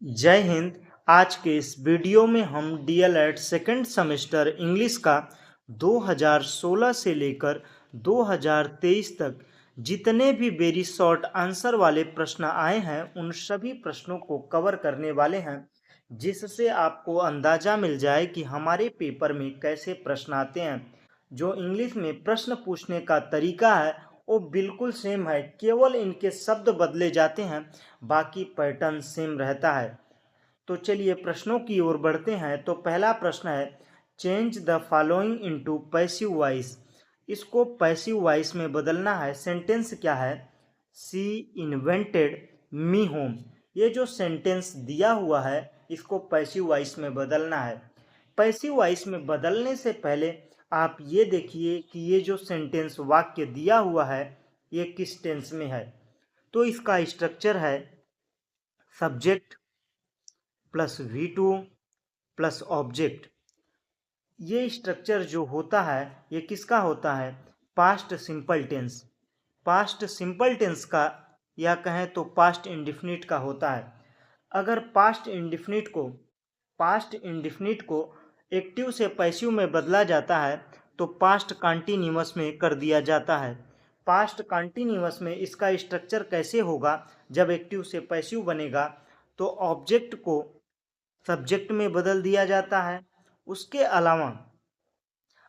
जय हिंद। आज के इस वीडियो में हम डीएलएड सेकंड सेमेस्टर इंग्लिश का 2016 से लेकर 2023 तक जितने भी वेरी शॉर्ट आंसर वाले प्रश्न आए हैं उन सभी प्रश्नों को कवर करने वाले हैं, जिससे आपको अंदाज़ा मिल जाए कि हमारे पेपर में कैसे प्रश्न आते हैं। जो इंग्लिश में प्रश्न पूछने का तरीका है वो बिल्कुल सेम है, केवल इनके शब्द बदले जाते हैं, बाकी पैटर्न सेम रहता है। तो चलिए प्रश्नों की ओर बढ़ते हैं। तो पहला प्रश्न है, change the following into passive voice. इसको पैसिव वॉइस में बदलना है। सेंटेंस क्या है? सी इन्वेंटेड मी होम। ये जो सेंटेंस दिया हुआ है इसको पैसिव वॉइस में बदलना है। पैसिव वॉइस में बदलने से पहले आप ये देखिए कि ये जो सेंटेंस वाक्य दिया हुआ है ये किस टेंस में है। तो इसका स्ट्रक्चर है subject plus V2 plus object. ये स्ट्रक्चर जो होता है ये किसका होता है? Past simple tense. Past simple tense का या कहें तो पास्ट इंडिफिनिट का होता है। अगर पास्ट इंडिफिनिट को एक्टिव से पैसिव में बदला जाता है तो पास्ट कंटीन्यूअस में कर दिया जाता है। पास्ट कंटीन्यूअस में इसका स्ट्रक्चर कैसे होगा? जब एक्टिव से पैसिव बनेगा तो ऑब्जेक्ट को सब्जेक्ट में बदल दिया जाता है। उसके अलावा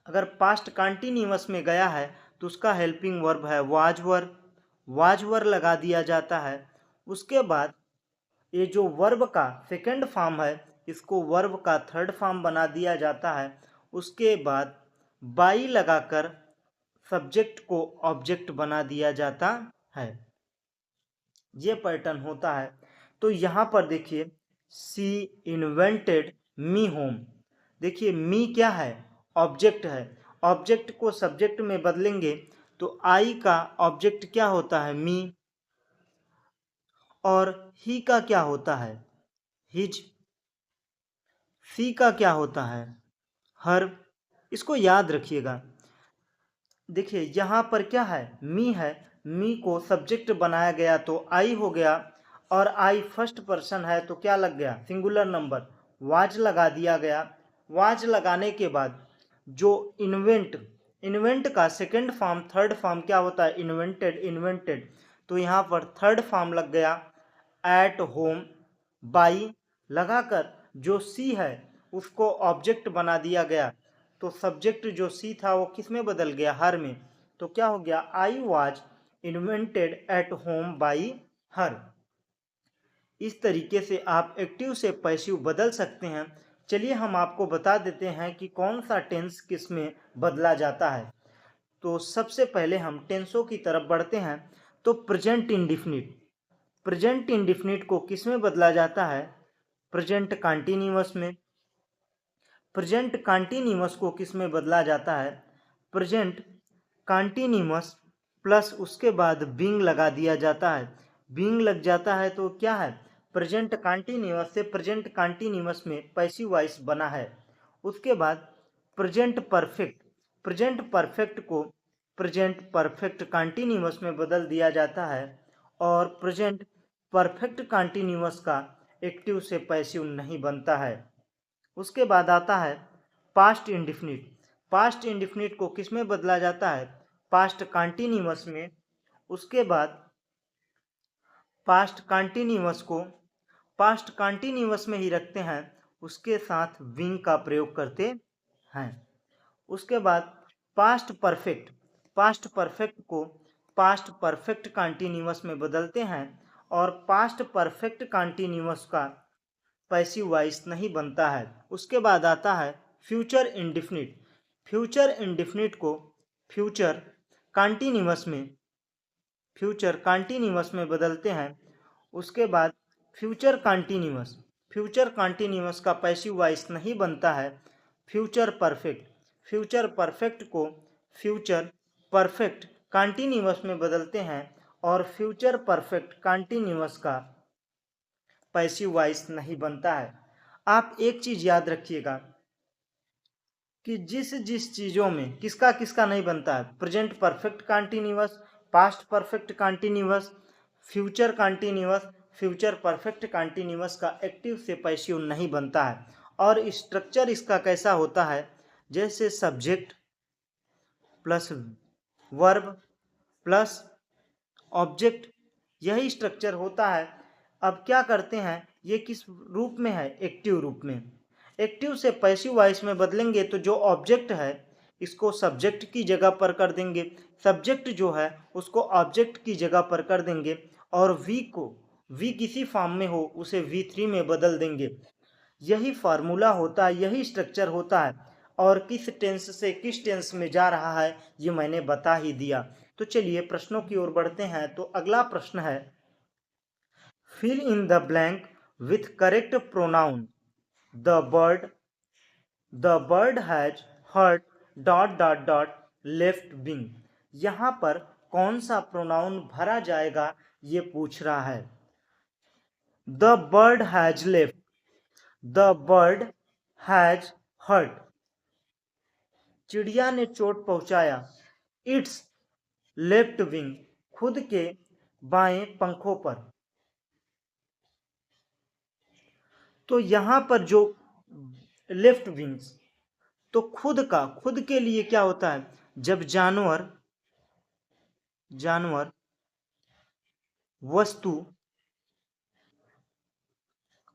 अगर पास्ट कंटीन्यूअस में गया है तो उसका हेल्पिंग वर्ब है वाज वर लगा दिया जाता है। उसके बाद ये जो वर्ब का सेकंड फॉर्म है इसको वर्ब का थर्ड फॉर्म बना दिया जाता है। उसके बाद बाई लगाकर सब्जेक्ट को ऑब्जेक्ट बना दिया जाता है। ये पैटर्न होता है। तो यहाँ पर देखिए सी इन्वेंटेड मी होम। देखिए मी क्या है? ऑब्जेक्ट है। ऑब्जेक्ट को सब्जेक्ट में बदलेंगे तो आई का ऑब्जेक्ट क्या होता है? मी। और ही का क्या होता है? हिज। सी का क्या होता है? हर। इसको याद रखिएगा। देखिए यहाँ पर क्या है? मी है। मी को सब्जेक्ट बनाया गया तो आई हो गया, और आई फर्स्ट पर्सन है तो क्या लग गया? Singular number. वाज लगा दिया गया। वाज लगाने के बाद जो इन्वेंट का सेकंड फॉर्म थर्ड फॉर्म क्या होता है? इन्वेंटेड। तो यहाँ पर थर्ड फॉर्म लग गया एट होम। बाई लगाकर जो सी है उसको ऑब्जेक्ट बना दिया गया तो सब्जेक्ट जो सी था वो किस में बदल गया? हर में। तो क्या हो गया? I was invented at home by her. इस तरीके से आप एक्टिव से पैसिव बदल सकते हैं। चलिए हम आपको बता देते हैं कि कौन सा टेंस किस में बदला जाता है। तो सबसे पहले हम टेंसों की तरफ बढ़ते हैं। तो प्रेजेंट इंडिफिनिट को किस में बदला जाता है? प्रेजेंट कंटीन्यूअस में। प्रेजेंट कंटीन्यूअस को किस में बदला जाता है? प्रेजेंट कंटीन्यूअस प्लस उसके बाद बीइंग लगा दिया जाता है। बीइंग लग जाता है तो क्या है? प्रेजेंट कंटीन्यूअस से प्रेजेंट कंटीन्यूअस में पैसिव वॉइस बना है। उसके बाद प्रेजेंट परफेक्ट को प्रेजेंट परफेक्ट कंटीन्यूअस में बदल दिया जाता है, और प्रेजेंट परफेक्ट कंटीन्यूअस का एक्टिव से पैसिव नहीं बनता है। उसके बाद आता है पास्ट इंडिफिनिट। पास्ट इंडिफिनिट को किस में बदला जाता है? पास्ट कंटीन्यूअस में। उसके बाद पास्ट कंटीन्यूअस में ही रखते हैं, उसके साथ विंग का प्रयोग करते हैं। उसके बाद पास्ट परफेक्ट को पास्ट परफेक्ट कंटीन्यूअस में बदलते हैं, और पास्ट परफेक्ट कंटीन्यूअस का पैसिव वॉइस नहीं बनता है। उसके बाद आता है फ्यूचर इंडिफिनिट। फ्यूचर इंडिफिनिट को फ्यूचर कंटीन्यूअस में बदलते हैं। उसके बाद फ्यूचर कंटीन्यूअस का पैसिव वॉइस नहीं बनता है। फ्यूचर परफेक्ट को फ्यूचर परफेक्ट कंटीन्यूअस में बदलते हैं, और फ्यूचर परफेक्ट कंटीन्यूअस का पैसिव वॉइस नहीं बनता है। आप एक चीज याद रखिएगा कि जिस चीजों में किसका किसका नहीं बनता है? Present perfect continuous, past perfect continuous, future continuous, future perfect continuous का एक्टिव से पैसिव नहीं बनता है। और स्ट्रक्चर इसका कैसा होता है, जैसे subject plus verb plus object, यही स्ट्रक्चर होता है। अब क्या करते हैं, ये किस रूप में है, एक्टिव रूप में। एक्टिव से पैसिव वॉइस में बदलेंगे तो जो ऑब्जेक्ट है इसको सब्जेक्ट की जगह पर कर देंगे, सब्जेक्ट जो है उसको ऑब्जेक्ट की जगह पर कर देंगे, और वी को वी किसी फॉर्म में हो उसे V3 में बदल देंगे। यही फार्मूला होता है, यही स्ट्रक्चर होता है। और किस टेंस से किस टेंस में जा रहा है ये मैंने बता ही दिया। तो चलिए प्रश्नों की ओर बढ़ते हैं। तो अगला प्रश्न है, fill in the blank with correct pronoun. The bird has hurt dot dot dot left wing. यहाँ पर कौन सा प्रोनाउन भरा जाएगा ये पूछ रहा है। The bird has left, the bird has hurt, चिड़िया ने चोट पहुंचाया, इट्स लेफ्ट विंग, खुद के बाएं पंखों पर। तो यहां पर जो लेफ्ट विंग्स, तो खुद के लिए क्या होता है, जब जानवर वस्तु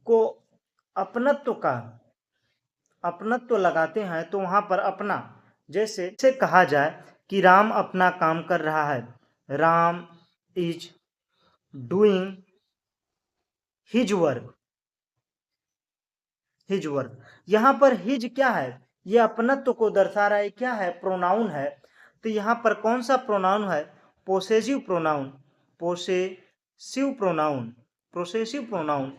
को अपनत्व लगाते हैं तो वहां पर अपना, जैसे से कहा जाए कि राम अपना काम कर रहा है, Ram is doing his work, his work. यहाँ पर हिज क्या है, ये अपनत्व को दर्शा रहा है, क्या है, प्रोनाउन है। तो यहाँ पर कौन सा प्रोनाउन है, possessive pronoun, possessive pronoun, possessive pronoun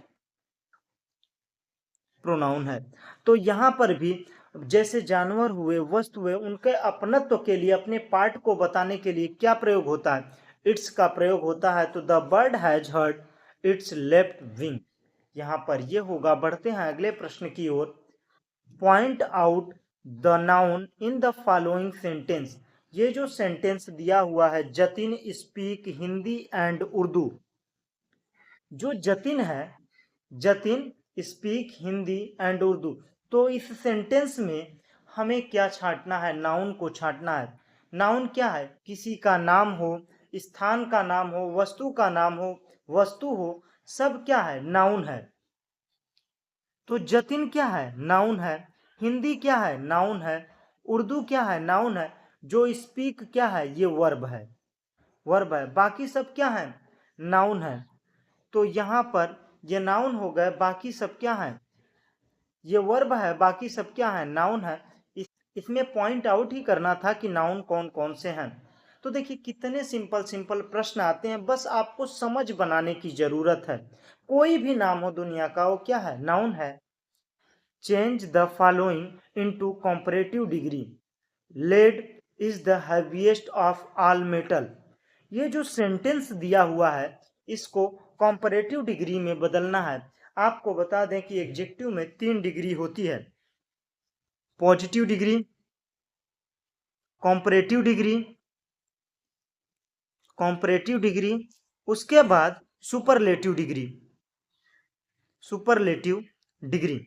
pronoun है। तो यहाँ पर भी जैसे जानवर हुए, वस्तु हुए, उनके अपनत्व के लिए, अपने पार्ट को बताने के लिए क्या प्रयोग होता है, इट्स का प्रयोग होता है। तो the bird has hurt its left wing, यहाँ पर ये होगा। बढ़ते हैं अगले प्रश्न की ओर। Point out the noun in the following sentence. ये जो सेंटेंस दिया हुआ है, जतिन स्पीक हिंदी एंड उर्दू, जो जतिन है, जतिन स्पीक हिंदी एंड उर्दू, तो इस सेंटेंस में हमें क्या छांटना है, नाउन को छांटना है। नाउन क्या है, किसी का नाम हो, स्थान का नाम हो, वस्तु का नाम हो, वस्तु हो, सब क्या है, नाउन है। तो जतिन क्या है, नाउन है। हिंदी क्या है, नाउन है। उर्दू क्या है, नाउन है। जो स्पीक क्या है, ये वर्ब है, वर्ब है। बाकी सब क्या है, नाउन है। तो यहाँ पर ये नाउन हो गए, बाकी सब क्या है, ये वर्ब है, बाकी सब क्या है, नाउन है। इसमें पॉइंट आउट ही करना था कि नाउन कौन कौन से हैं। तो देखिए कितने सिंपल सिंपल प्रश्न आते हैं, बस आपको समझ बनाने की जरूरत है। कोई भी नाम हो दुनिया का, वो क्या है, नाउन है। Change the following into comparative degree. Lead is the heaviest of all metal. ये जो सेंटेंस दिया हुआ है इसको कंपैरेटिव डिग्री में बदलना है। आपको बता दें कि एडजेक्टिव में 3 डिग्री होती है, positive degree, comparative degree, comparative degree, उसके बाद सुपरलेटिव डिग्री, सुपरलेटिव डिग्री।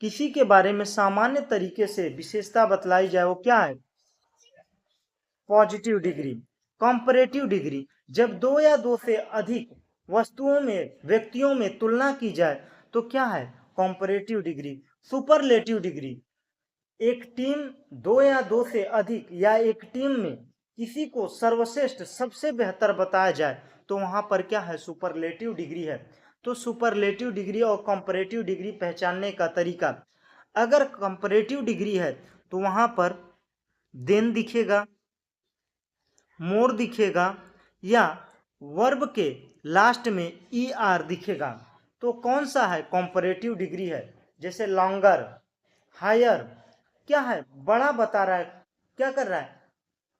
किसी के बारे में सामान्य तरीके से विशेषता बतलाई जाए वो क्या है, पॉजिटिव डिग्री। कंपैरेटिव डिग्री, जब दो या दो से अधिक वस्तुओं में, व्यक्तियों में तुलना की जाए तो क्या है, कंपैरेटिव डिग्री। सुपरलेटिव डिग्री, एक टीम, दो या दो से अधिक या एक टीम में किसी को सर्वश्रेष्ठ, सबसे बेहतर बताया जाए तो वहां पर क्या है, सुपरलेटिव डिग्री है। तो सुपरलेटिव डिग्री और कंपैरेटिव डिग्री पहचानने का तरीका, अगर कंपैरेटिव डिग्री है तो वहां पर देन दिखेगा, मोर दिखेगा, या वर्ब के लास्ट में ER दिखेगा। तो कौन सा है, कंपैरेटिव डिग्री है। जैसे लॉन्गर, हायर, क्या है, बड़ा बता रहा है, क्या कर रहा है,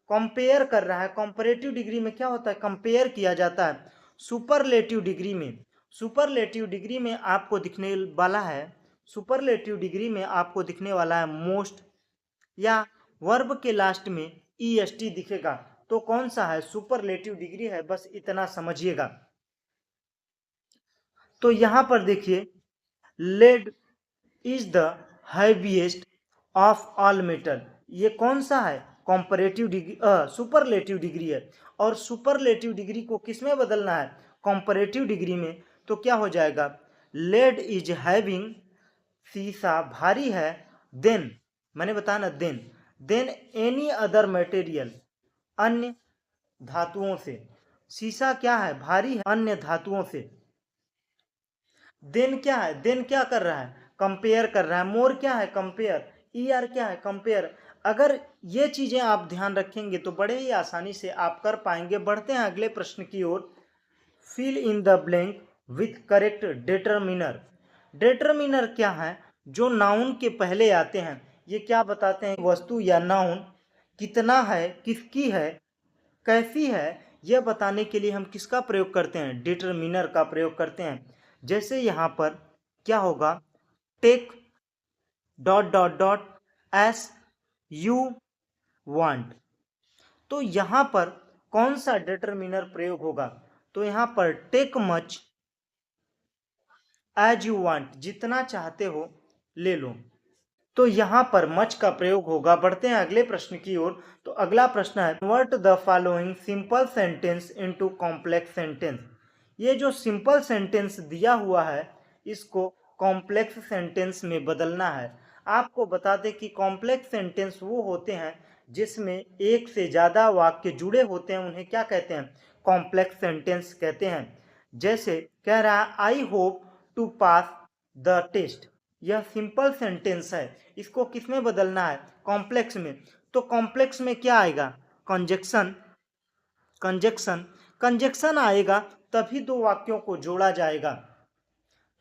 कंपेयर कर रहा है। कंपैरेटिव डिग्री में क्या होता है, कंपेयर किया जाता है। सुपरलेटिव डिग्री में, सुपरलेटिव डिग्री में आपको दिखने वाला है, सुपरलेटिव डिग्री में आपको दिखने वाला है मोस्ट, या वर्ब के लास्ट में EST दिखेगा। तो कौन सा है, सुपरलेटिव डिग्री है, बस इतना समझिएगा। तो यहाँ पर देखिए lead is the heaviest of all metal. ये कौन सा है? कॉम्परेटिव डिग्री, सुपरलेटिव डिग्री है। और सुपरलेटिव डिग्री को किस में बदलना है? कॉम्परेटिव डिग्री में। तो क्या हो जाएगा? लेड इज हैविंग, सीसा भारी है, देन, मैंने बताया ना देन एनी अदर मटेरियल, अन्य धातुओं से। सीसा क्या है? भारी है अन्य धातुओं से। देन क्या है? देन क्या कर रहा है? कंपेयर कर रहा है। मोर क्या है? कंपेयर। ई आर क्या है? कंपेयर। अगर ये चीजें आप ध्यान रखेंगे तो बड़े ही आसानी से आप कर पाएंगे। बढ़ते हैं अगले प्रश्न की ओर। Fill in the blank with correct determiner. Determiner क्या है? जो नाउन के पहले आते हैं। ये क्या बताते हैं? वस्तु या नाउन कितना है, किसकी है, कैसी है, यह बताने के लिए हम किसका प्रयोग करते हैं? डिटरमिनर का प्रयोग करते हैं। जैसे यहाँ पर क्या होगा? Take dot dot dot as you want. तो यहाँ पर कौन सा डिटरमिनर प्रयोग होगा? तो यहाँ पर take much as you want, जितना चाहते हो ले लो। तो यहाँ पर मच का प्रयोग होगा। बढ़ते हैं अगले प्रश्न की ओर। तो अगला प्रश्न है convert the following simple sentence into complex sentence. ये जो सिंपल सेंटेंस दिया हुआ है इसको कॉम्प्लेक्स सेंटेंस में बदलना है। आपको बता दें कि कॉम्प्लेक्स सेंटेंस वो होते हैं जिसमें एक से ज़्यादा वाक्य जुड़े होते हैं, उन्हें क्या कहते हैं? कॉम्प्लेक्स सेंटेंस कहते हैं। जैसे कह रहा है I hope to pass the test. यह सिंपल सेंटेंस है, इसको किस में बदलना है? कॉम्प्लेक्स में। तो कॉम्प्लेक्स में क्या आएगा? कंजक्शन। कंजक्शन कंजक्शन आएगा तभी दो वाक्यों को जोड़ा जाएगा।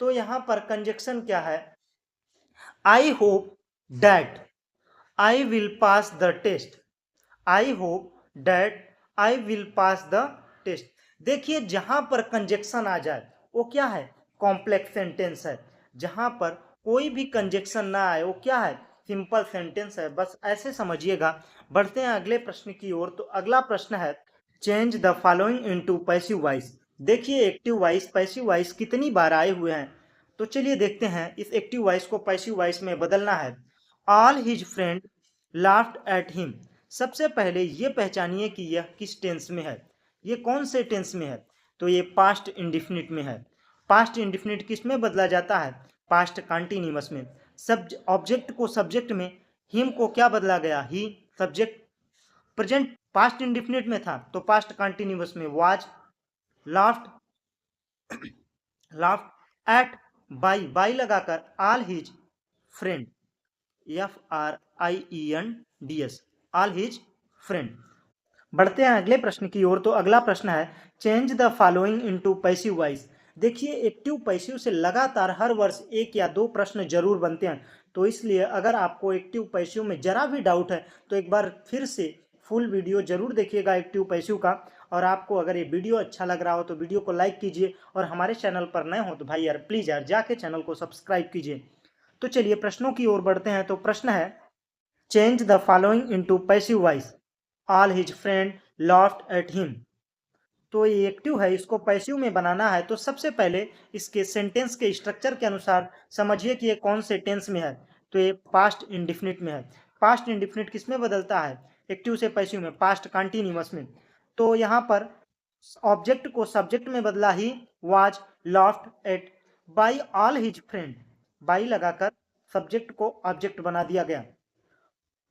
तो यहां पर कंजक्शन क्या है? I hope that I will pass the test. I hope that I will pass the test. देखिए जहां पर कंजक्शन आ जाए वो क्या है? कॉम्प्लेक्स सेंटेंस है। जहां पर कोई भी कंजक्शन ना आए वो क्या है? सिंपल सेंटेंस है। बस ऐसे समझिएगा। बढ़ते हैं अगले प्रश्न की ओर। तो अगला प्रश्न है change the following into passive voice. देखिए एक्टिव वॉइस पैसिव वॉइस कितनी बार आए हुए हैं। तो चलिए देखते हैं इस एक्टिव वॉइस को पैसिव वॉइस में बदलना है। All his friend laughed at him. सबसे पहले ये पहचानिए कि यह किस टेंस में है। ये कौन से टेंस में है? तो ये पास्ट इंडिफिनिट में है। पास्ट इंडिफिनिट किस में बदला जाता है? पास्ट कंटिन्यूअस में। सब ऑब्जेक्ट को सब्जेक्ट में, हिम को क्या बदला गया? He. Subject present past indefinite में था तो पास्ट कंटिन्यूअस में was laughed laughed at by लगाकर all his friend FRIENDS all his friend. बढ़ते हैं अगले प्रश्न की ओर। तो अगला प्रश्न है change the following into passive voice. देखिए एक्टिव पैसिव से लगातार हर वर्ष एक या दो प्रश्न जरूर बनते हैं। तो इसलिए अगर आपको एक्टिव पैसिव में जरा भी डाउट है तो एक बार फिर से फुल वीडियो जरूर देखिएगा एक्टिव पैसिव का। और आपको अगर ये वीडियो अच्छा लग रहा हो तो वीडियो को लाइक कीजिए, और हमारे चैनल पर नए हो तो भाई यार प्लीज़ यार जाके चैनल को सब्सक्राइब कीजिए। तो चलिए प्रश्नों की ओर बढ़ते हैं। तो प्रश्न है change the following into passive voice. All his friend laughed at him. तो ये एक्टिव है, इसको पैसिव में बनाना है। तो सबसे पहले इसके सेंटेंस के स्ट्रक्चर के अनुसार समझिए कि ये कौन से टेंस में है। तो ये पास्ट इंडिफिनिट में है। पास्ट इंडिफिनिट किस में बदलता है? एक्टिव से पैसिव में, पास्ट कंटिन्यूअस में। तो यहाँ पर ऑब्जेक्ट को सब्जेक्ट में बदला he, was laughed at by all his friend. By लगाकर सब्जेक्ट को ऑब्जेक्ट बना दिया गया।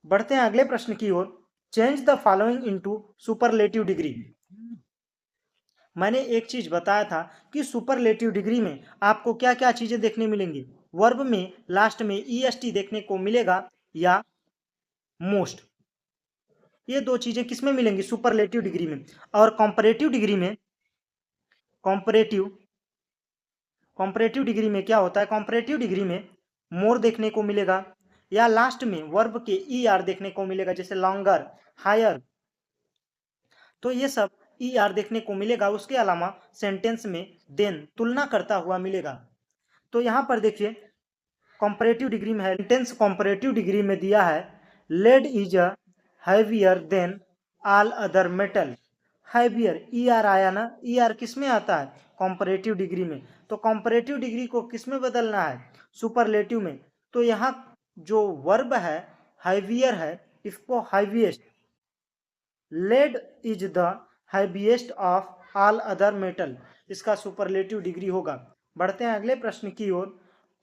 बढ़ते हैं अगले प्रश्न की ओर। Change the following into superlative degree. मैंने एक चीज बताया था कि सुपरलेटिव डिग्री में आपको क्या क्या चीजें देखने मिलेंगी। वर्ब में लास्ट में EST देखने को मिलेगा या मोस्ट। ये दो चीजें किस में मिलेंगी? सुपरलेटिव डिग्री में। और कॉम्परेटिव डिग्री में, कॉम्परेटिव कॉम्परेटिव डिग्री में क्या होता है? कॉम्परेटिव डिग्री में मोर देखने को मिलेगा या लास्ट में वर्ब के ER देखने को मिलेगा, जैसे लॉन्गर, हायर। तो ये सब ER देखने को मिलेगा। उसके अलावा सेंटेंस में देन तुलना करता हुआ मिलेगा। तो यहाँ पर देखिए कॉम्परेटिव डिग्री में है, सेंटेंस कॉम्परेटिव डिग्री में दिया है lead is a heavier than all other metal. Heavier, E R आया ना, ई आर किस में आता है? कॉम्परेटिव डिग्री में। तो कॉम्परेटिव डिग्री को किस में बदलना है? सुपरलेटिव में। तो यहाँ जो वर्ब है हैवियर है, इसको heaviest, lead is the heaviest of all other metal, इसका सुपरलेटिव डिग्री होगा। बढ़ते हैं अगले प्रश्न की ओर।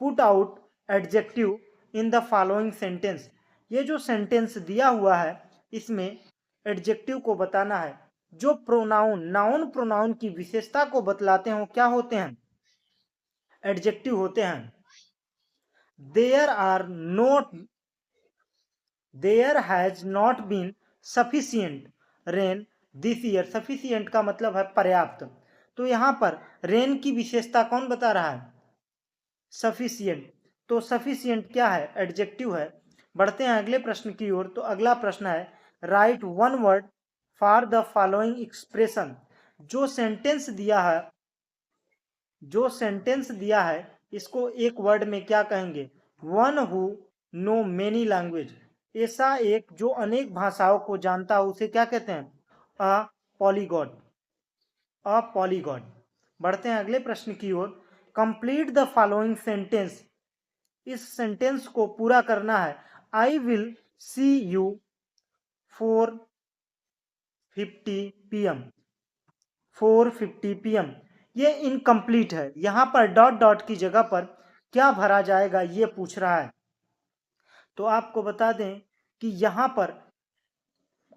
Put out adjective in the following sentence, ये जो सेंटेंस दिया हुआ है इसमें एडजेक्टिव को बताना है। जो प्रोनाउन, नाउन प्रोनाउन की विशेषता को बतलाते हैं वो क्या होते हैं? एडजेक्टिव होते हैं। There are not, there has not been sufficient rain this year, sufficient का मतलब है पर्याप्त। तो यहाँ पर रेन की विशेषता कौन बता रहा है? सफिशियंट। तो सफिशियंट क्या है? एडजेक्टिव है। बढ़ते हैं अगले प्रश्न की ओर। तो अगला प्रश्न है right one word for the following expression, जो सेंटेंस दिया है, जो सेंटेंस दिया है इसको एक वर्ड में क्या कहेंगे? One who know many language, ऐसा एक जो अनेक भाषाओं को जानता है उसे क्या कहते हैं? अ पॉलीगॉट, अ पॉलीगॉट। बढ़ते हैं अगले प्रश्न की ओर। कंप्लीट द फॉलोइंग सेंटेंस, इस सेंटेंस को पूरा करना है। आई will see you 4:50 PM, 4:50 PM। ये इनकम्प्लीट है, यहां पर डॉट डॉट की जगह पर क्या भरा जाएगा ये पूछ रहा है। तो आपको बता दें कि यहां पर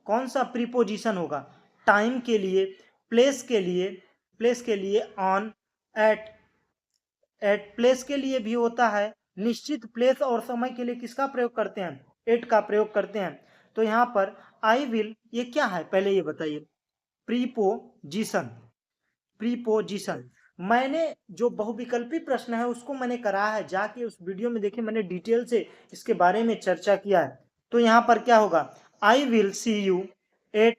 कौन सा प्रीपोजिशन होगा? टाइम के लिए, प्लेस के लिए, प्लेस के लिए ऑन, एट प्लेस के लिए भी होता है, निश्चित प्लेस और समय के लिए किसका प्रयोग करते हैं? एट का प्रयोग करते हैं। तो यहाँ पर आई विल ये क्या है पहले ये बताइए? Preposition, preposition. मैंने जो बहुविकल्पी प्रश्न है उसको मैंने कराया है, जाके उस वीडियो में देखिए, मैंने डिटेल से इसके बारे में चर्चा किया है। तो यहाँ पर क्या होगा? I will see you at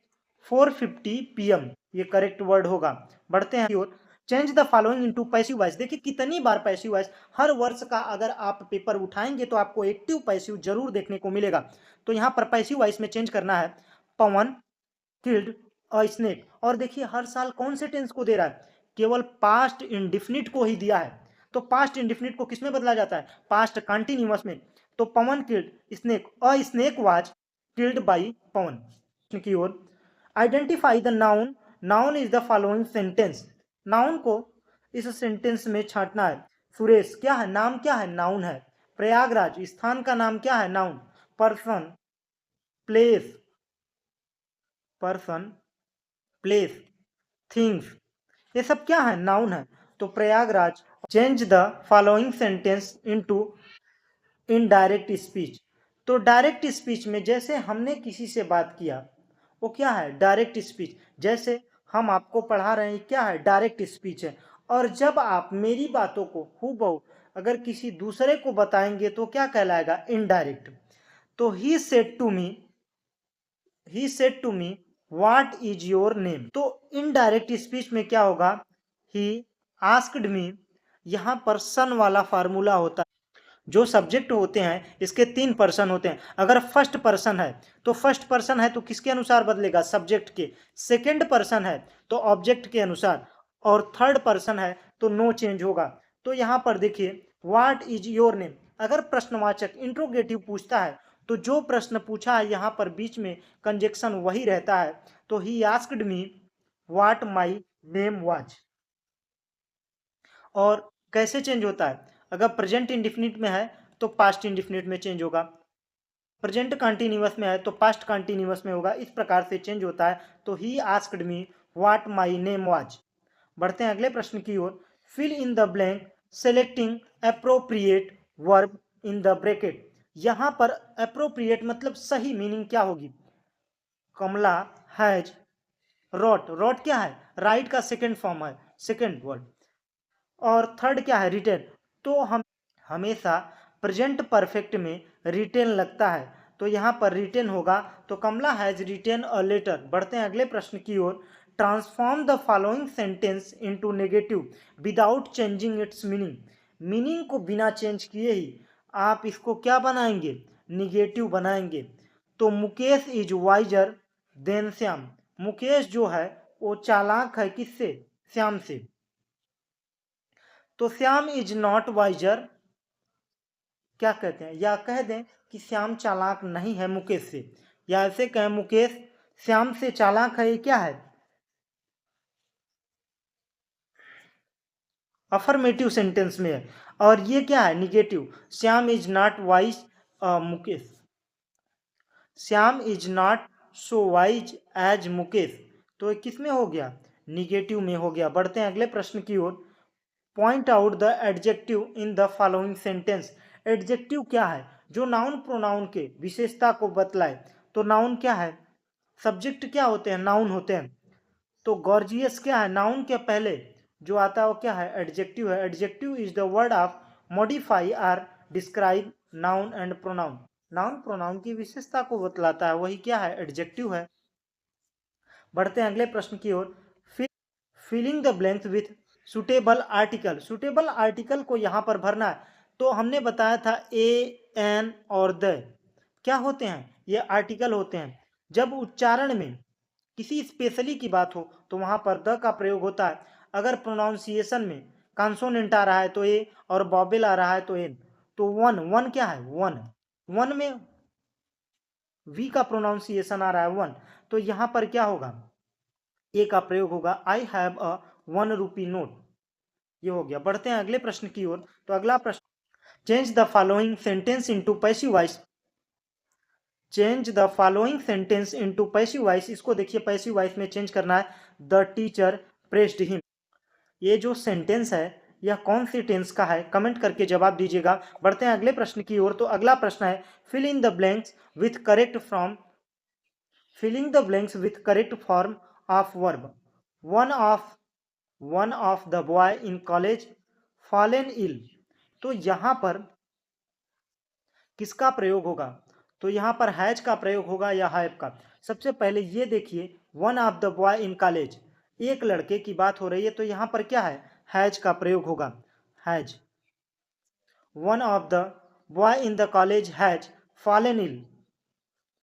4:50 PM, ये करेक्ट वर्ड होगा। बढ़ते हैं और change the following into passive voice. देखिए कितनी बार पैसिव वॉइस, हर वर्ष का अगर आप पेपर उठाएंगे तो आपको एक्टिव पैसिव जरूर देखने को मिलेगा। तो यहाँ पर पैसिव वॉइस में चेंज करना है। पवन किल्ड अ स्नेक। और देखिए हर साल कौन से टेंस को दे रहा है? केवल पास्ट इंडिफिनिट को ही दिया है। तो पास्ट इंडिफिनिट को किसमें बदला जाता है? पास्ट कंटिन्यूअस में। तो Pawan killed snake, a snake was killed by Pawan. की ओर identify the noun, noun is the following sentence, noun को इस सेंटेंस में छांटना है। सुरेश क्या है? नाम क्या है? नाउन है। प्रयागराज स्थान का नाम क्या है? Noun. Person, place, person, place, things, ये सब क्या है? नाउन है। तो Prayagraj. Change the following sentence into indirect speech. तो डायरेक्ट स्पीच में जैसे हमने किसी से बात किया वो क्या है? Direct speech. जैसे हम आपको पढ़ा रहे हैं, क्या है? डायरेक्ट स्पीच है। और जब आप मेरी बातों को हूबहू अगर किसी दूसरे को बताएंगे तो क्या कहलाएगा? इनडायरेक्ट। तो he said to me, he said to me what is your name. तो इनडायरेक्ट स्पीच में क्या होगा? ही आस्क्ड मी, यहां पर सन वाला फार्मूला होता है। जो सब्जेक्ट होते हैं इसके 3 पर्सन होते हैं। अगर फर्स्ट पर्सन है तो फर्स्ट पर्सन है तो किसके अनुसार बदलेगा? सब्जेक्ट के। सेकंड पर्सन है तो ऑब्जेक्ट के अनुसार, और थर्ड पर्सन है तो नो चेंज होगा। तो यहां पर देखिए व्हाट इज योर नेम, अगर प्रश्नवाचक इंट्रोगेटिव पूछता है तो जो प्रश्न पूछा है यहां पर बीच में कंजक्शन वही रहता है। तो he asked me what my name was. और कैसे चेंज होता है? अगर प्रेजेंट इंडिफिनिट में है तो पास्ट इंडिफिनिट में चेंज होगा, प्रेजेंट कंटिन्यूअस में है तो पास्ट कंटिन्यूअस में होगा, इस प्रकार से चेंज होता है। तो he asked me what my name was. बढ़ते हैं अगले प्रश्न की ओर। Fill in the blank selecting appropriate verb in the bracket. यहां पर अप्रोप्रिएट मतलब सही मीनिंग क्या होगी? कमला हैज रोट, रोट क्या है? राइट का सेकेंड फॉर्म है, सेकेंड वर्ड। और थर्ड क्या है? रिटेन। तो हम हमेशा प्रेजेंट परफेक्ट में रिटेन लगता है, तो यहाँ पर रिटेन होगा। तो Kamla has written a letter. बढ़ते हैं अगले प्रश्न की ओर। Transform the following sentence into negative without changing its meaning. Meaning को बिना चेंज किए ही आप इसको क्या बनाएंगे? निगेटिव बनाएंगे। तो Mukesh is visor then Shyam, Mukesh जो है वो चालाक है किससे? श्याम से। तो श्याम इज नॉट वाइजर, क्या कहते हैं, या कह दें कि श्याम चालाक नहीं है मुकेश से, या ऐसे कहें मुकेश श्याम से चालाक है। ये क्या है? अफर्मेटिव सेंटेंस में है। और ये क्या है? Negative. Shyam is not wise, Mukesh, Shyam is not so wise as Mukesh. तो ये किस में हो गया? निगेटिव में हो गया। बढ़ते हैं अगले प्रश्न की ओर। Point out the adjective in the following sentence. Adjective क्या है? जो नाउन प्रोनाउन के विशेषता को बतलाए। तो नाउन क्या है? सब्जेक्ट क्या होते हैं? नाउन होते हैं। तो गॉर्जियस क्या है? नाउन के पहले जो आता है वो क्या है? एडजेक्टिव है। Adjective is the word of modify or describe noun and pronoun. Noun pronoun की विशेषता को बतलाता है, वही क्या है? एडजेक्टिव है। बढ़ते हैं अगले प्रश्न की ओर। Filling the blanks with suitable article. Suitable article को यहां पर भरना है। तो हमने बताया था ए, एन और द क्या होते हैं? ये आर्टिकल होते हैं। जब उच्चारण में किसी स्पेशली की बात हो तो वहां पर द का प्रयोग होता है। अगर प्रोनाउंसिएशन में कॉन्सोनेंट आ रहा है तो ए, और बॉबेल आ रहा है तो एन। तो वन, वन क्या है? वन, वन में वी का प्रोनाउंसिएशन आ रहा है वन, तो यहां पर क्या होगा? ए का प्रयोग होगा। I have a 1 rupee note. ये हो गया। बढ़ते हैं अगले प्रश्न की ओर। तो अगला प्रश्न, change the following sentence into passive voice. Change the following sentence into passive voice. इसको देखिए, पैसिव वॉइस में चेंज करना है। The teacher pressed him. ये जो सेंटेंस है यह कौन सी टेंस का है? कमेंट करके जवाब दीजिएगा। बढ़ते हैं अगले प्रश्न की ओर। तो अगला प्रश्न है, fill in the blanks with correct from, filling the blanks with correct form of verb. One of the boy in college fallen ill. तो यहां पर किसका प्रयोग होगा? तो यहां पर हैज का प्रयोग होगा या हैव का? सबसे पहले ये देखिए, one of the boy in college, एक लड़के की बात हो रही है, तो यहां पर क्या है? हैज का प्रयोग होगा। Has, one of the boy in the college has fallen ill.